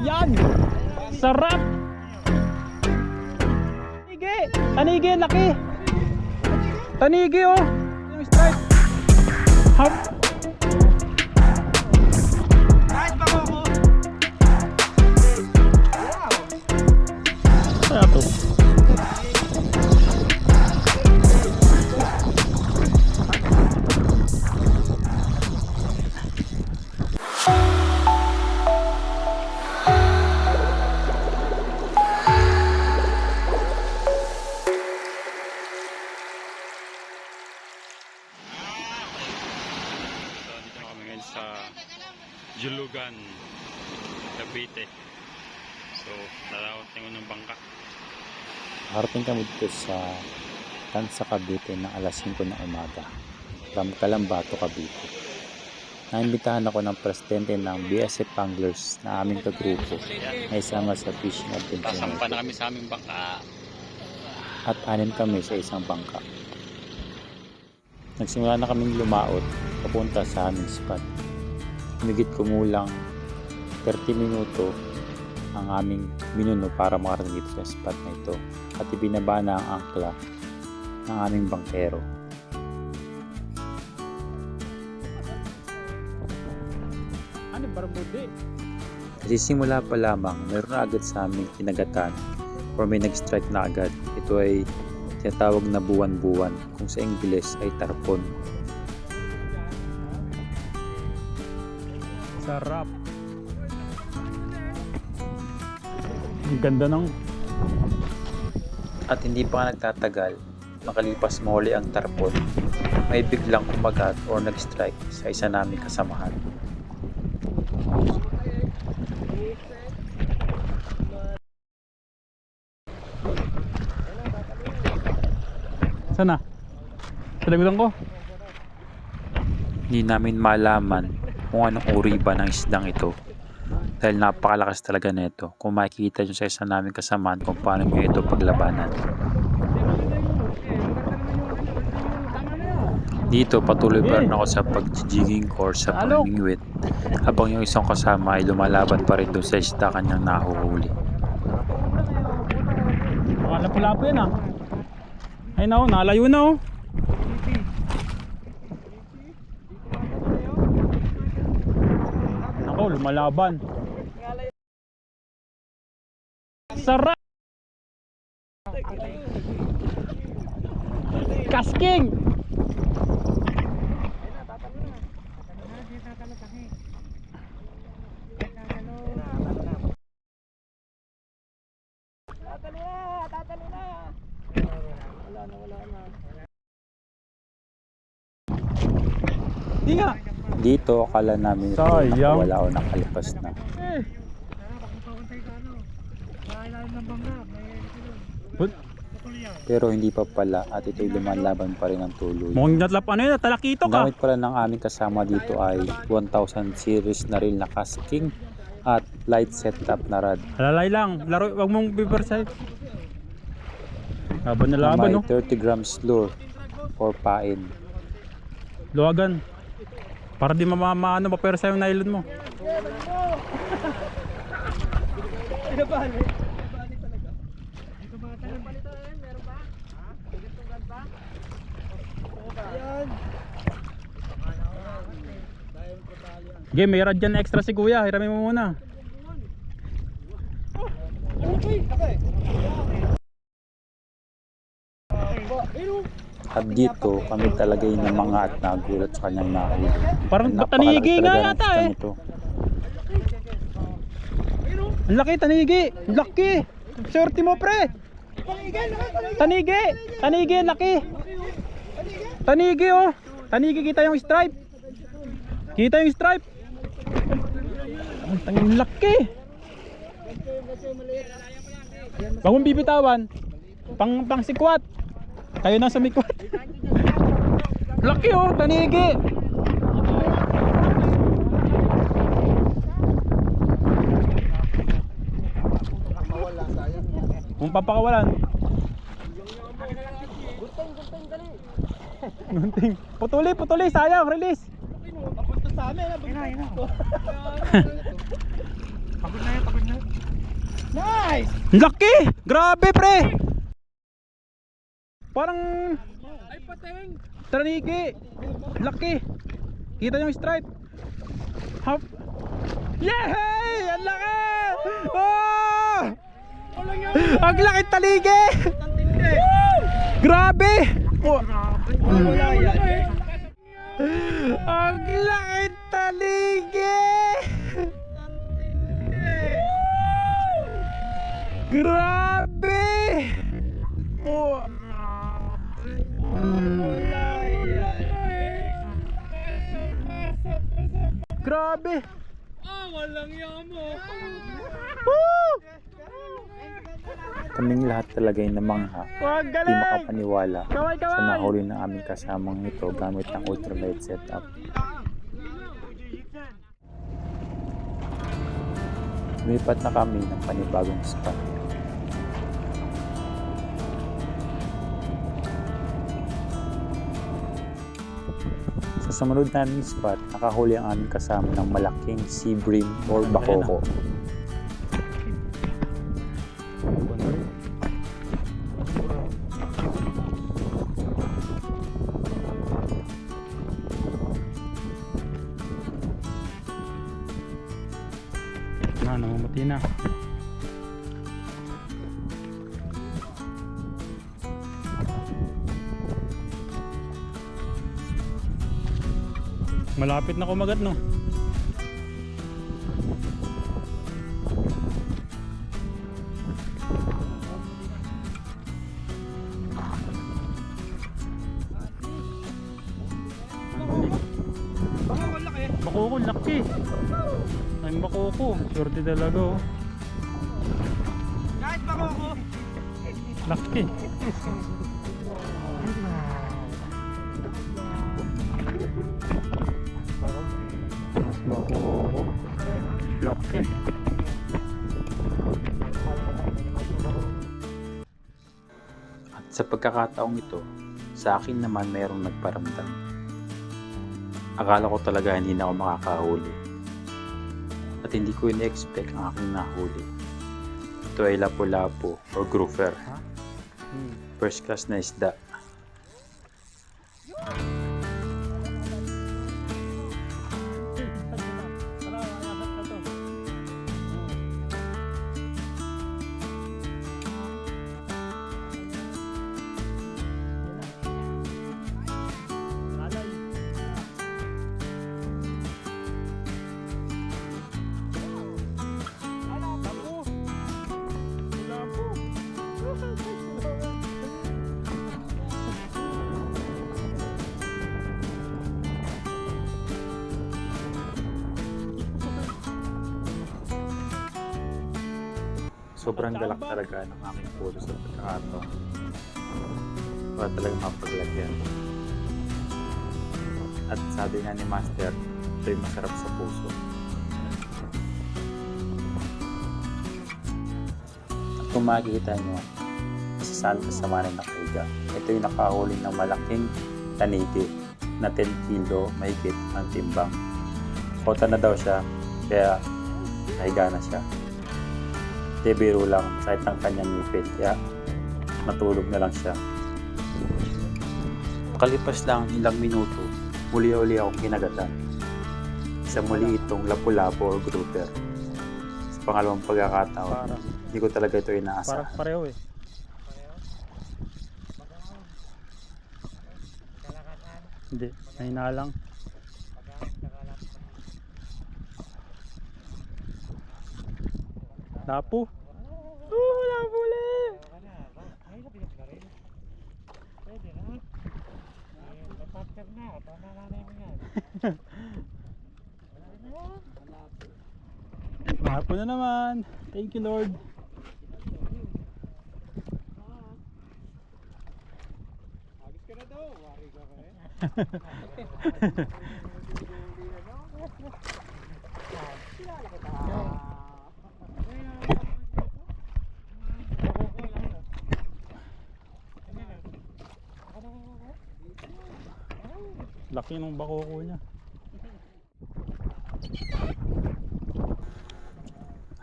Yan! Sarap! Tanigi! Tanigi, laki! Tanigi oh! Yung stripe! Hop! Kaya to? Sa Julugan, Cavite. So, narating ko ng bangka. Harating kami dito sa Tansa, Cavite ng alas 5 ng umaga from Calambato, Cavite. Naimbitahan ako ng presidente ng BSF Anglers na aming kagrupo na isama sa fishing adventure. Pasampa na kami sa aming bangka. At 6 kami sa isang bangka. Nagsimula na kaming lumaot papunta sa aming spot. Humigit kumulang 30 minuto ang aming minuno para makarating dito sa spot na ito at ibinaba na ang angkla ng aming bangkero. Ano barbudi? Kasi simula pa lamang mayroon na agad sa aming kinagatan or may nag-strike na agad. Ito ay tinatawag na buwan-buwan, kung sa Ingles ay tarpon. Sarap. Ang ganda ng... At hindi pa nga nagtatagal, makalipas muli ang tarpon, may biglang kumagat or nag-strike sa isa naming kasamahan. Sana? Sa dagulan ko? Hindi namin malaman kung anong uri ba ng isdang ito dahil napakalakas talaga nito. Kung makikita nyo sa isa namin kasamaan kung paano nyo ito paglabanan. Dito patuloy pa rin ako sa pag-jigging or sa pamingwit habang yung isang kasama ay lumalaban pa rin doon sa isda kanyang nahuhuli. Lapu-lapu yan ah. Ay na oh, nalayo na oh. Ako, lumalaban. Sarap! Kasking! Di nga. Dito akala namin ito Sayang. wala o nakalipas na. Pero hindi pa pala at ito'y lumalaban pa rin ng tuloy. Mukhang natlap ano yun, talakito Ang ka. gamit pala ng aming kasama dito ay 1000 series na reel na casking at light setup na rod. Halalay lang, laro, wag mong bibersay. Laban na Na laban may no. 30 grams lure or pain. Luwagan. Para di mamamaano mapersa yung nylon mo. Game, may rad dyan extra si kuya. Hiramin mo muna. At dito kami talaga yung mga at nagulat sa kanyang nahuli. Parang tanigi nga yata eh. Ang laki, tanigi. Ang laki. Swerte mo pre. Tanigi. Tanigi, laki. Tanigi oh. Tanigi, kita yung stripe. Kita yung stripe. Ang laki. Wag mong bibitawan. Pang sikwat. Tayo na sa mikwat. Laki oh, tanigi. Kung papakawalan. Gunting. Putuli, sayang, release. Papunta sa amin, pagod na yan. Laki! Grabe pre! Parang Ay, pateng! tanigi. Laki! Kita yung stripe. Hop! Yay! Ang laki! Oh! Ang laki taligi! Grabe! Oh. Ang laki taligi! Grabe! Oh. Grabe! Ah, walang yamo! Woo! Kaming lahat talaga ay namangha. Wag Di galing! makapaniwala Kaway, sa kaway! nahuli ng aming kasamang ito gamit ang ultralight setup. Lumipat na kami ng panibagong spot. Sa sumunod naming spot, nakahuli ang aming kasama ng malaking sea bream or bakoko. Namamati na. Malapit na kumagat, no? Bakoko, laki. Ay, bakoko. Swerte talaga, oh. Kahit bako ko! Laki. Bakoko. Laki. At sa pagkakataong ito, sa akin naman mayroong nagparamdam. Akala ko talaga hindi na ako makakahuli. At hindi ko in-expect ang aking nahuli. Ito ay lapu-lapu or grouper. First class na isda. Sobrang galak talaga ng aking puso sa pagkakataon. Para talaga mapaglagyan. At sabi nga ni Master, ito'y masarap sa puso. At kung makikita nyo, masasalo sa manay na kaiga. Ito yung nakahuli ng malaking tanigi na 10 kilo mahigit ang timbang. Kota na daw siya, kaya nahiga na siya. Di biro lang, sakit ang kanyang ngipin, kaya natulog na lang siya. Kalipas lang ilang minuto, muli-uli akong kinagatan. Sa muli itong lapu-lapu or grouper. Sa pangalawang pagkakataon, hindi ko talaga ito inaasahan. Parang pareho eh. Hindi, mahina lang. Lapo. Lapo ulit. Lapo na naman. Thank you, Lord. Agis ka na daw, wari ka ka eh. Laki ng bakoko niya.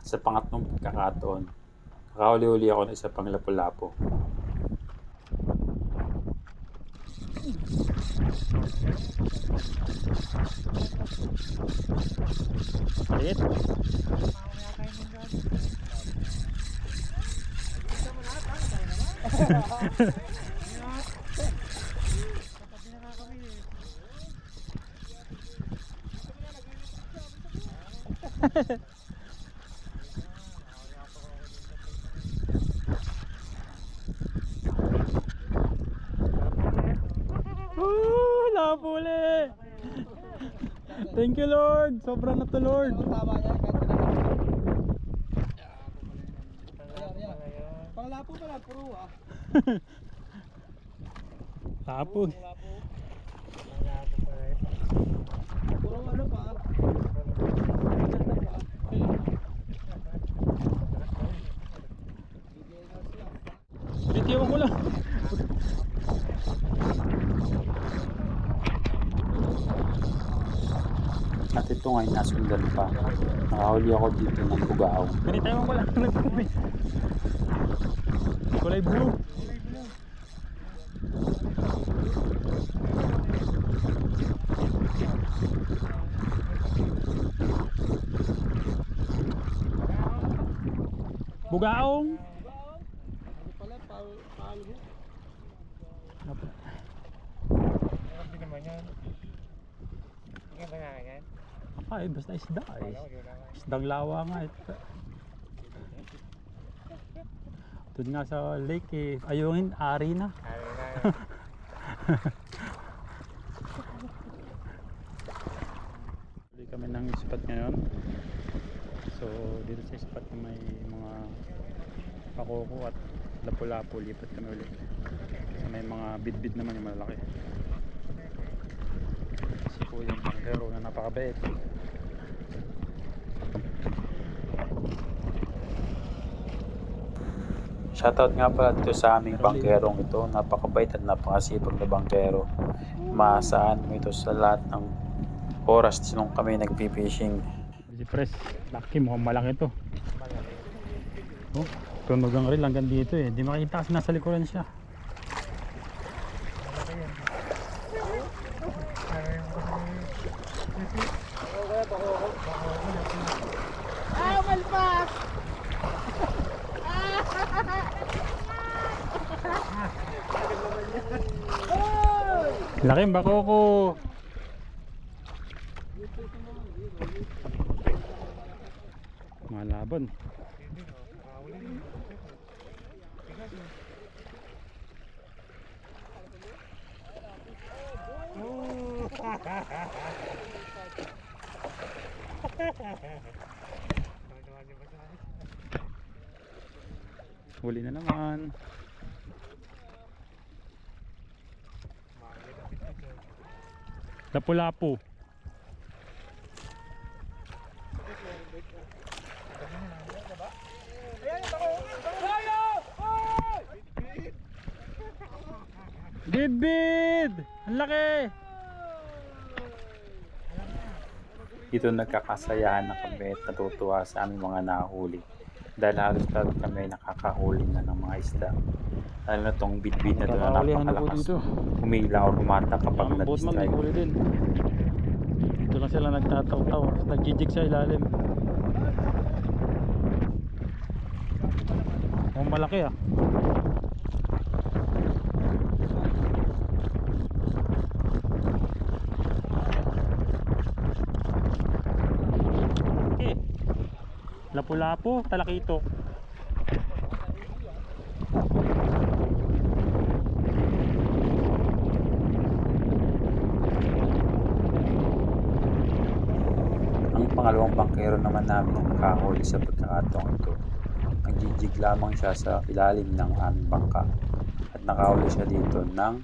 Sa pangatlong pagkakataon, Nakahuli-huli ako ng isa pang lapu-lapu. Maliit. Napuli! Thank you Lord! Sobra na to Lord! Panglapo pala, puro ah. Lapog. Puro ano pa. Bitiwan ko lang. At ito nga nasundan pa. Nakahuli ako dito ng bugao. Binitawan ko lang. Nagkubi. Kulay blue. Bugaong. Ano pala, palo. Hindi naman yan. Hindi ba na yan? Ay, basta isda eh. Isdang lawa nga ito. Doon nga sa lake eh. Ayungin, ari na. Hindi kami ng spot ngayon. So dito sa spot na may mga pakoko at lapu-lapu, lipat kami ulit. So, may mga bit-bit naman yung malalaki. Si Kuyang Bangkero na napakabait. Shoutout nga pala dito sa aming bangkerong ito. Napakabait at napakasipag na bangkero. Maasahan mo ito sa lahat ng oras nung kami nagpipishing. Si Pres, laki, mukhang malaki to. Oh, tunog ang reel hanggang dito eh. Di makita kasi nasa likuran siya. Ah, malpas! Laki ang bakoko. Malaban. Huli na naman. Lapu-lapu. Bid-bid! Ang laki! Dito nagkakasayahan na kami at natutuwa sa aming mga nahuli. Dahil halos lahat kami ay nakakahuli na ng mga isda. Lalo na itong bit-bit na ito na Kakaulihan na po napakalakas. dito. Humila o rumata kapag Ang boatman may nag-strike. huli din. Dito lang sila nagtataw-taw. Nagjijig sa ilalim. Oh, malaki ah. Okay. Lapu-lapu, talakito. Ang pangalawang bangkero naman namin ang nakahuli sa pagkakataong ito. Nagjijig lamang siya sa ilalim ng aming bangka. At nakahuli siya dito ng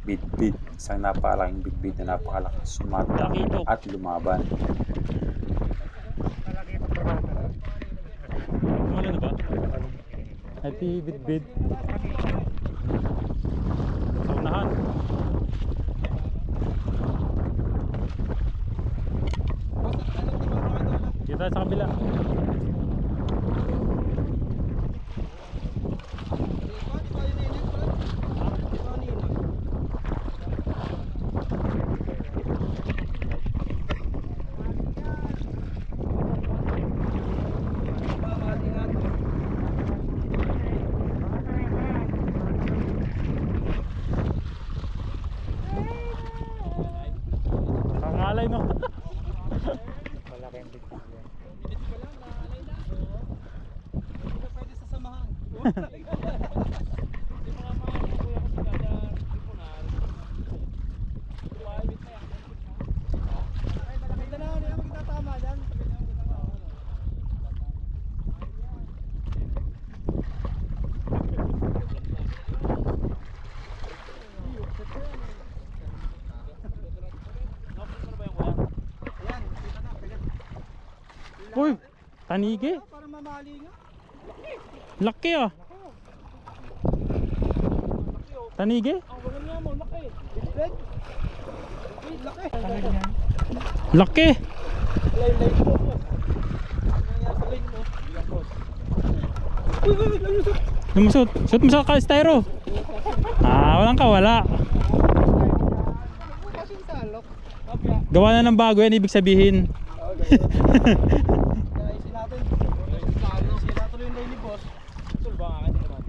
bit-bit. Isang napakalaking bit-bit na napakalakas sumata at lumaban. Ano na ba? Ito bid-bid. Sa unahan. Dito tayo sa kabila. Uy, tanigi. Para mamali nga. Laki ah. Tanigi? Ang wala nga mo, laki. Biglet. Laki. Laki. Lay mo. Nangyari sa lane mo. Uy, lumusot. Lumusot. Shoot mo sa styro. Walang kawala. Kasing salok. Gawa na ng bago yan, ibig sabihin. Naisin natin. Sira tuloy yung lane ni boss. Sul ba nga kayo naman?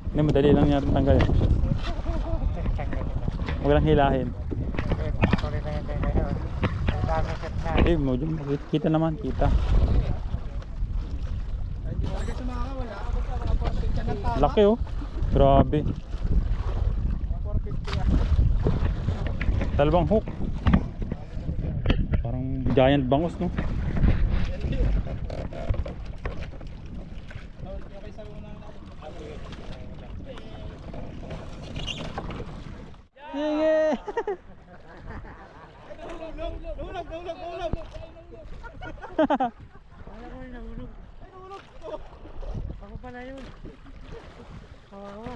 Hindi, madali lang yan tanggalin. Huwag lang hilahin. Eh, kita naman, kita. Laki oh. Grabe. Dalawang hook. Parang giant bangus, no? Sige. Nahulog. Alam ko yung nahulog. Ako pala yun. Kawawa.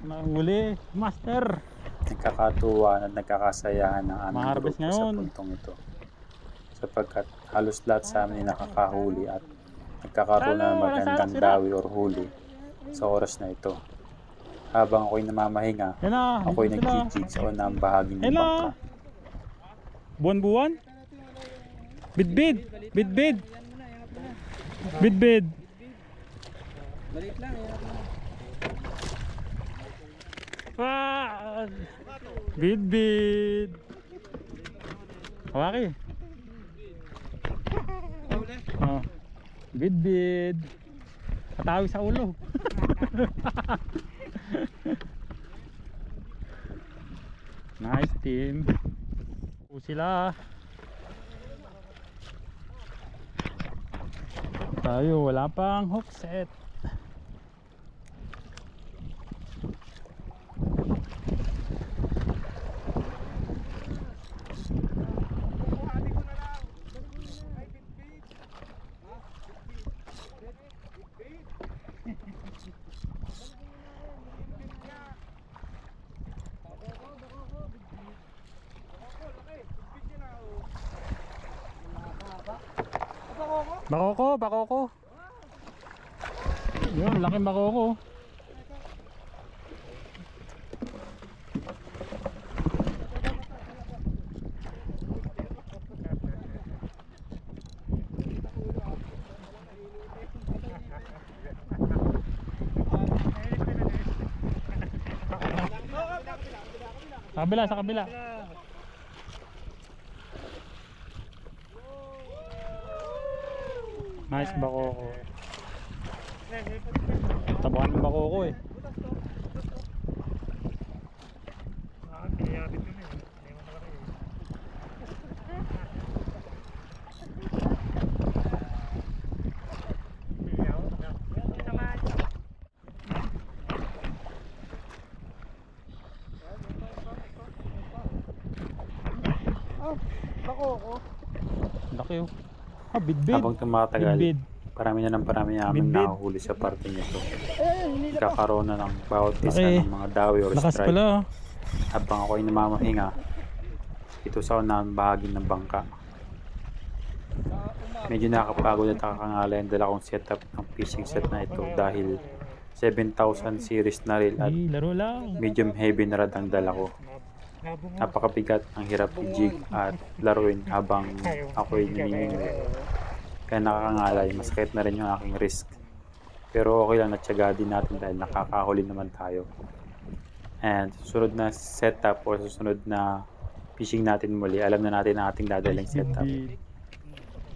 Mahuli, master. Nagkakatuwa at nagkakasayahan ng aming Ma-harvest grupo sa ngayon. puntong ito. Sapagkat halos lahat sa amin ay nakakahuli at nagkakaroon na ng magandang dawi or huli sa oras na ito. Habang ako'y namamahinga, Yan na. ako'y dito sila. nag-jig sa unang bahagi ng Yan na. bangka. Buwan-buwan. Bidbid. Bidbid. Bidbid. Maliit lang. Ah! Bidbid. Hawaki. Oh. Bidbid. Katawi sa ulo. Nice team. Sila. Tayo wala pang hook set. Bakoko. Yun, laking bakoko. Sa kabila. Nice bakoko. Tabakan ng bakoko eh. Laki oh. Bidbid. Habang tumatagal, Bidbid. parami na namin Bidbid. nahuhuli sa parting ito. Kakaroon na ng bawat isa Laki. ng mga dawi or Lakas stripe. pala. Habang ako'y namamahinga, ito sa unang bahagi ng bangka. Medyo nakakapagod at nakakangalay ang dala kong setup ng fishing set na ito dahil 7,000 series na reel at Laro lang. medium heavy na rod ang dala ko. Napakabigat, ang hirap i-jig at laruin habang ako'y namimingwit. Kaya nakakangalay, masakit na rin yung aking risk. Pero okay lang, natsaga din natin dahil nakakahuli naman tayo. And susunod na setup o susunod na fishing natin muli, alam na natin ang ating dadaling setup.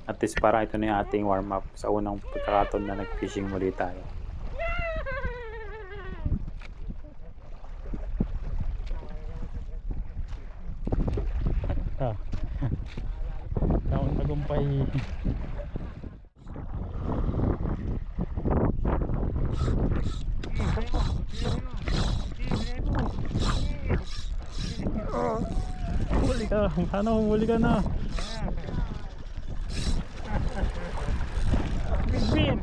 At least parang ito na yung ating warm up sa unang pagkakataon na nag-fishing muli tayo. Taon tagumpay. Huli ka. Sana humuli ka na. Big.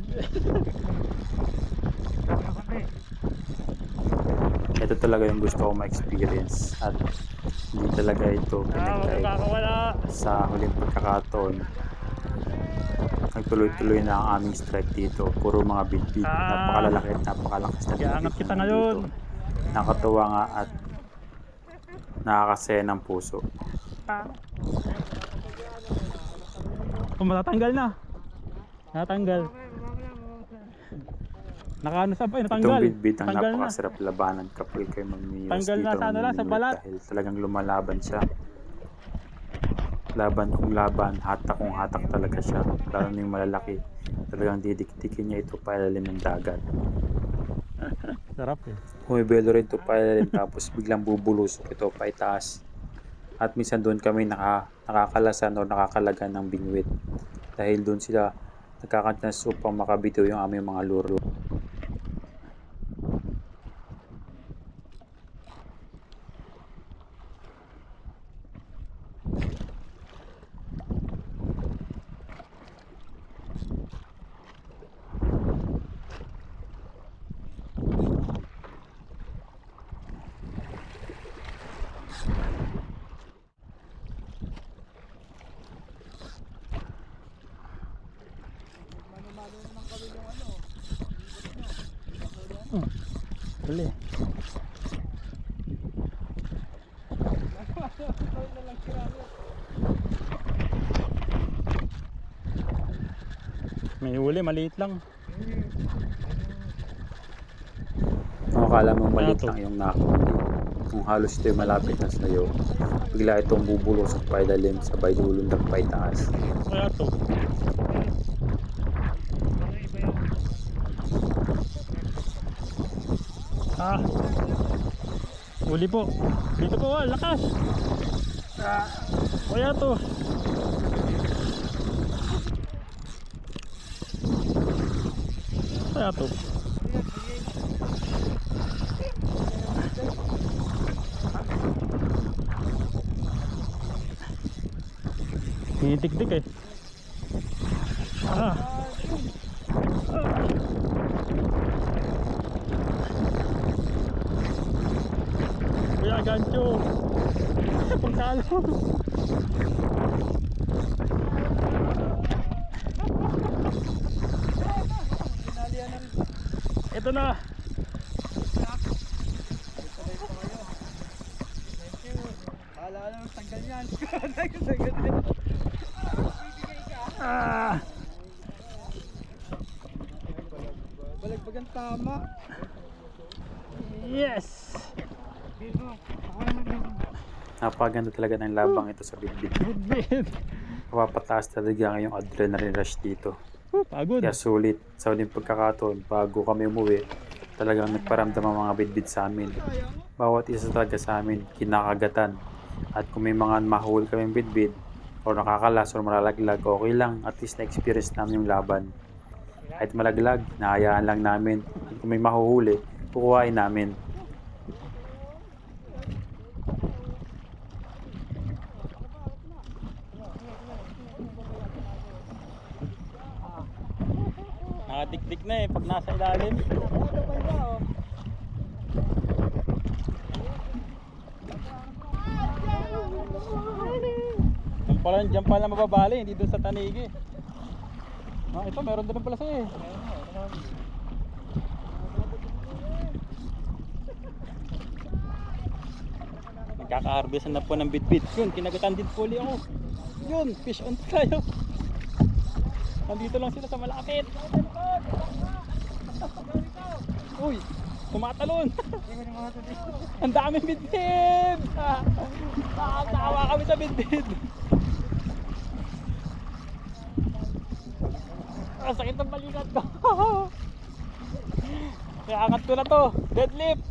Ito talaga yung gusto ko ma-experience at hindi talaga ito pinagtay. Sa huling pagkakataon, nagtuloy-tuloy na ang aming strike dito. Puro mga big. Napakalalaki at napakalakas na Iangat kita ngayon. Nakakatuwa nga at nakakasaya ng puso. Matatanggal na. Natanggal. Nakaano sa bay, natanggal. Itong bit ang Tanggal na. napakasarap labanan kapag kayo mamimiyos Tanggal na dito sa ano lang, sa mamimiyos balat. dahil talagang lumalaban siya. Laban kung laban, hatak kung hatak talaga siya. Lalo na yung malalaki, talagang didiktikin niya ito pailalim ng dagat. Sarap eh. Humibelo rin ito pailalim tapos biglang bubulusok ito paitaas. At minsan doon kami nakakalasan o nakakalagan ng bingwit. Dahil doon sila nagkakantans upang makabitiw yung aming mga luro. Huli. May huli, maliit lang. Kung akala mo maliit lang yung nakakahuli, kung halos ito'y malapit na sa'yo, bigla itong bubulok sa pailalim sabay lulundag paitaas. Kaya to. Huli po. Dito po, lakas. Kaya to. Kaya to. Tinitik-tik eh. Kuya, gancho. Pagkalo. Ito na. Balagbagan tama. Yes. Napaganda talaga ng labang ito sa bitbit. Bit. Mapapataas talaga ngayong adrenaline rush dito. Pagod. Kaya sulit sa huling pagkakataon bago kami umuwi, talagang nagparamdam ang mga bitbit sa amin. Bawat isa talaga sa amin kinakagatan. At kung may mga mahuli kaming bitbit o nakakalas o malalaglag, okay lang, at least na-experience namin yung laban. Kahit malaglag, nahayaan lang namin. At kung may mahuhuli, kukuhain namin. Nakadikdik na eh pag nasa ilalim. Diyan pala mababali, hindi doon sa tanigi. Ito meron din pala sa'yo eh. Nagkaka-harvestan na po ng bitbit. Yun, kinagatan din po ako. Yun, fish on tayo. Nandito lang sila sa malapit. Uy, Tumatalon. Hindi ko naman ito dito. Ang daming bidbid. Nakakawa kami sa bidbid. Ang sakit ng balikat ko. Kaya angat ko na to. Deadlift.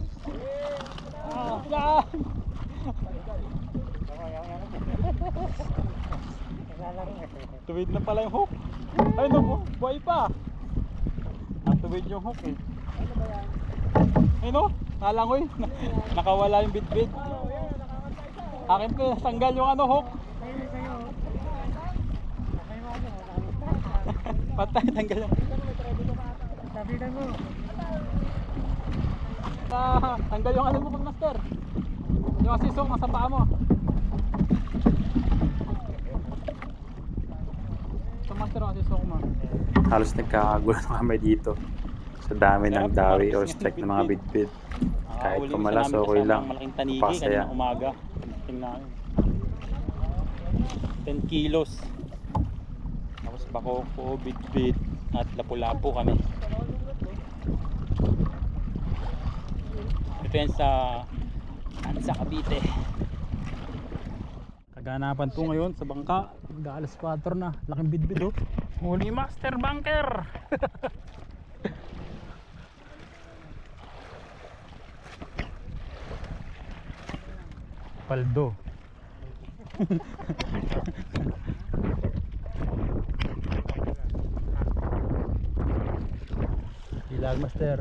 Yan. Tuwid na pala yung hook. Ay no, buhay pa. Tuwid yung hook eh. Ay no, nalangoy. Nakawala yung bidbid. Akin po, tanggal yung ano hook. Patay, tanggal yung. Sabitan mo. Tanggal yung ano mo pag master. Yung asisok nasa paa mo. Ito master ang asisok mo. Halos nagkakagulo na kami dito sa dami ng dawi o strike ng mga bidbid. Kahit kumalas, okay lang. Malaking tanigi Pasaya. kaninang umaga. Tingnan. 10 kilos. Tapos bakoko, bidbid at lapu-lapu kami. Ito yan sa Cavite. Kaganapan po ngayon sa bangka. Alas 4 na. Laking bidbid oh. Huli master bunker. Paldo. Ilag master.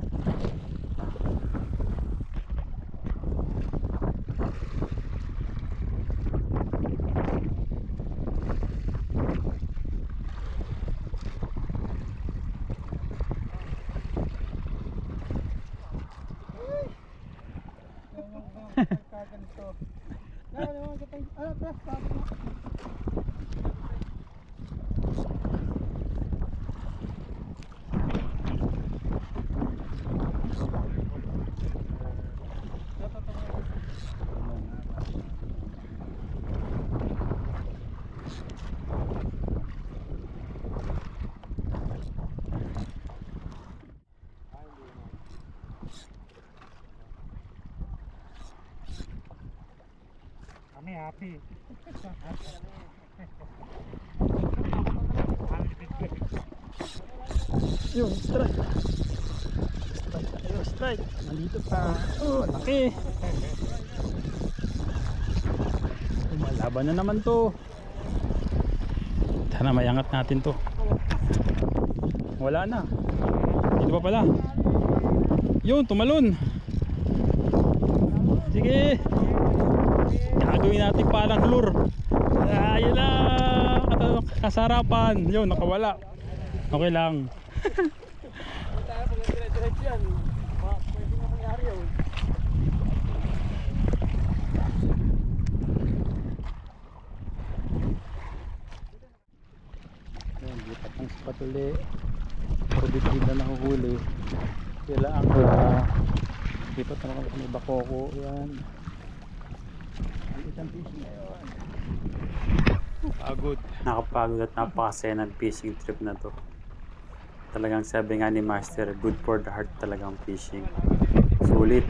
Kami happy. Yung strike. Strike tayo, strike. Nandito pa. Oh, laki. Lumalaban na naman to. Sana mayangat natin to. Wala na. Dito pa pala. Yun, tumalon. Sige. Gagawin natin parang lure. Ayun na. Kasarapan. Yun, nakawala. Okay lang. Lipat ng spot uli. Orbit na nahuhuli. Sila ang lipat naman kami bakoko. Yan. Isang fish ngayon. Pagod. Nakapagod at napakasaya ng fishing trip na to. Talagang sabi nga ni Master, good for the heart talagang fishing. Sulit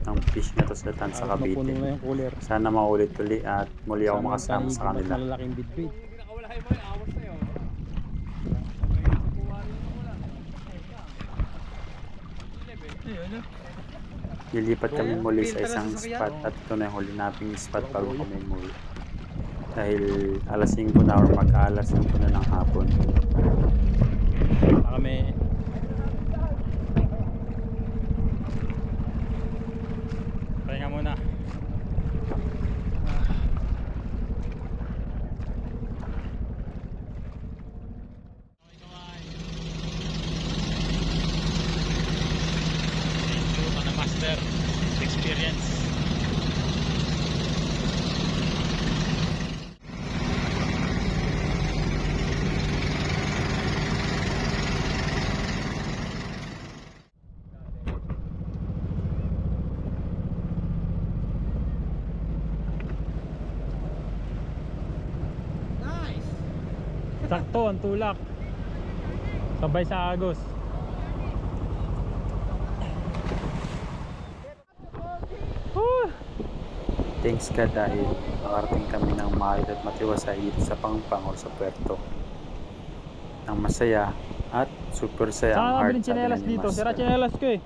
ng fishing na to sa Tansa Mapuno Cavite. na yung cooler. Sana maulit uli at muli ako makasama sa kanila. Malalaking bidbid. Lilipat kami muli sa isang spot at ito na yung huli nating spot bago kami muli. Dahil alas 5 na or mag-alas 5 na ng hapon. Kami pahinga muna. Ito na master experience. Sakto ang tulak. Sabay sa agos. Thanks ka dahil makarating kami ng maayos at matiwasay dito sa Pangpang o sa puerto. Ang masaya at super saya ang Saan heart, nabiling sabi tsinelas ni dito? Master. Sira tsinelas ko eh.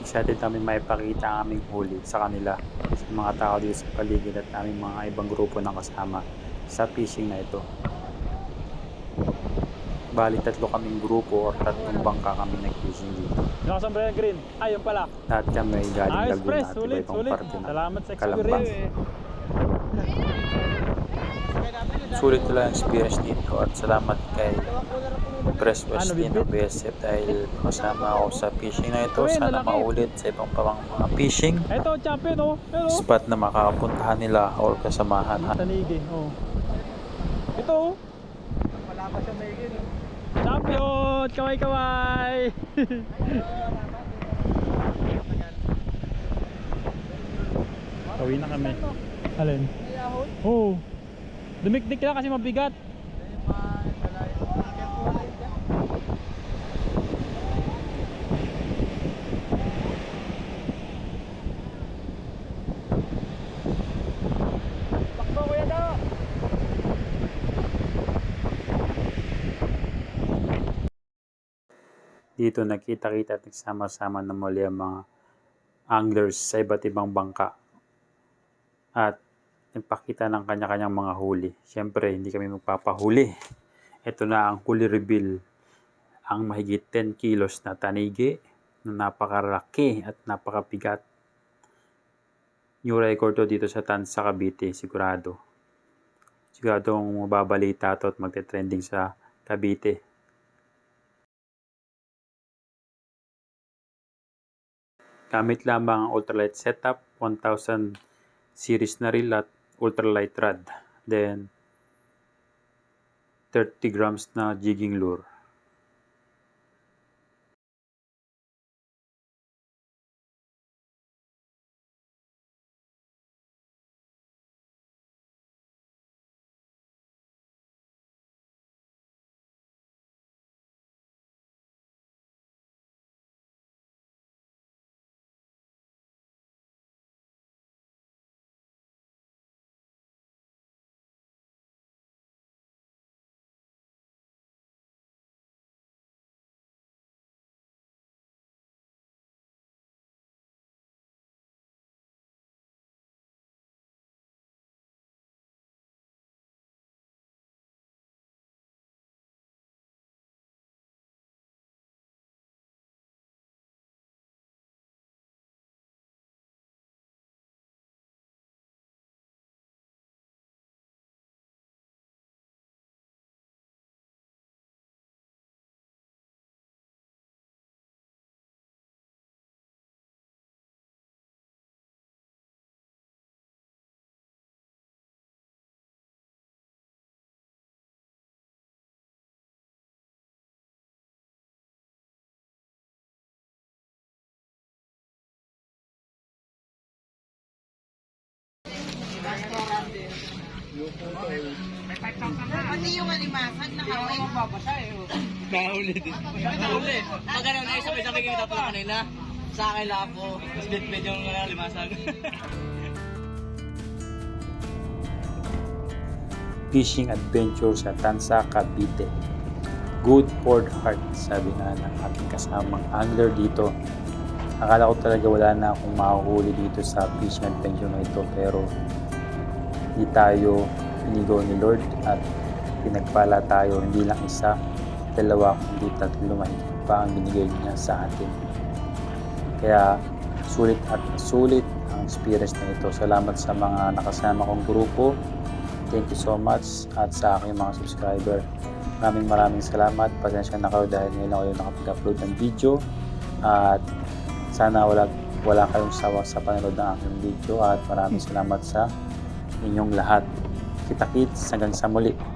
Excited kami maipakita ang aming huli sa kanila, sa mga tao dito sa paligid at aming mga ibang grupo ng kasama sa fishing na ito. Bali 3 kaming grupo o 3 bangka kami nag-fishing dito. Nakasombrero green. Ayun pala. Lahat kami ay galing Ayos Laguna press, at sulit, iba-ibang sulit. parte ng Salamat sa Calamba. experience. Sulit nila ang experience dito at salamat kay Press Westin ng BSF dahil kasama ako sa fishing na ito. Sana maulit sa ibang pang mga fishing Ito, champion oh. Pero, spot na makakapuntahan nila or kasamahan. tanigi, oh. Ito oh. Champion! Kaway-kaway! Kawi na kami. Alin? Oo. Dumikdik na kasi mabigat. Dito nakita-kita at nagsama-sama na muli ang mga anglers sa iba't ibang bangka at nagpakita ng kanya-kanyang mga huli. Siyempre, hindi kami magpapahuli. Ito na ang huli reveal. Ang mahigit 10 kilos na tanigi na napakaraki at napakabigat. New record to dito sa Tansa, Cavite, sigurado. Siguradong mababalita to at magte-trending sa Cavite. Gamit lamang ang ultralight setup, 1000 series na reel at ultralight rod. Then 30 grams na jigging lure. Pati yung alimasag na kaway. Nahuli din. Nahuli. Pag ano na sabay-sabay kami tatlo kanina. Sa akin lang ako. Split-split yung limasag. Fishing adventure sa Tansa, Cavite. Good for the heart, sabi nga ng ating kasamang angler dito. Akala ko talaga wala na akong mahuhuli dito sa fishing adventure na ito, pero hindi tayo inigo ni Lord at pinagpala tayo, hindi lang isa, 2, kundi 3 mahigit pa ang binigay niya sa atin. Kaya sulit at sulit ang experience na ito. Salamat sa mga nakasama kong grupo. Thank you so much at sa aking mga subscriber. Maraming salamat. Pasensya na kayo dahil ngayon ako yung nakapag-upload ng video at sana wala kayong sawa sa panonood ng aking video at maraming salamat sa inyong lahat. Kita-kits hanggang sa muli.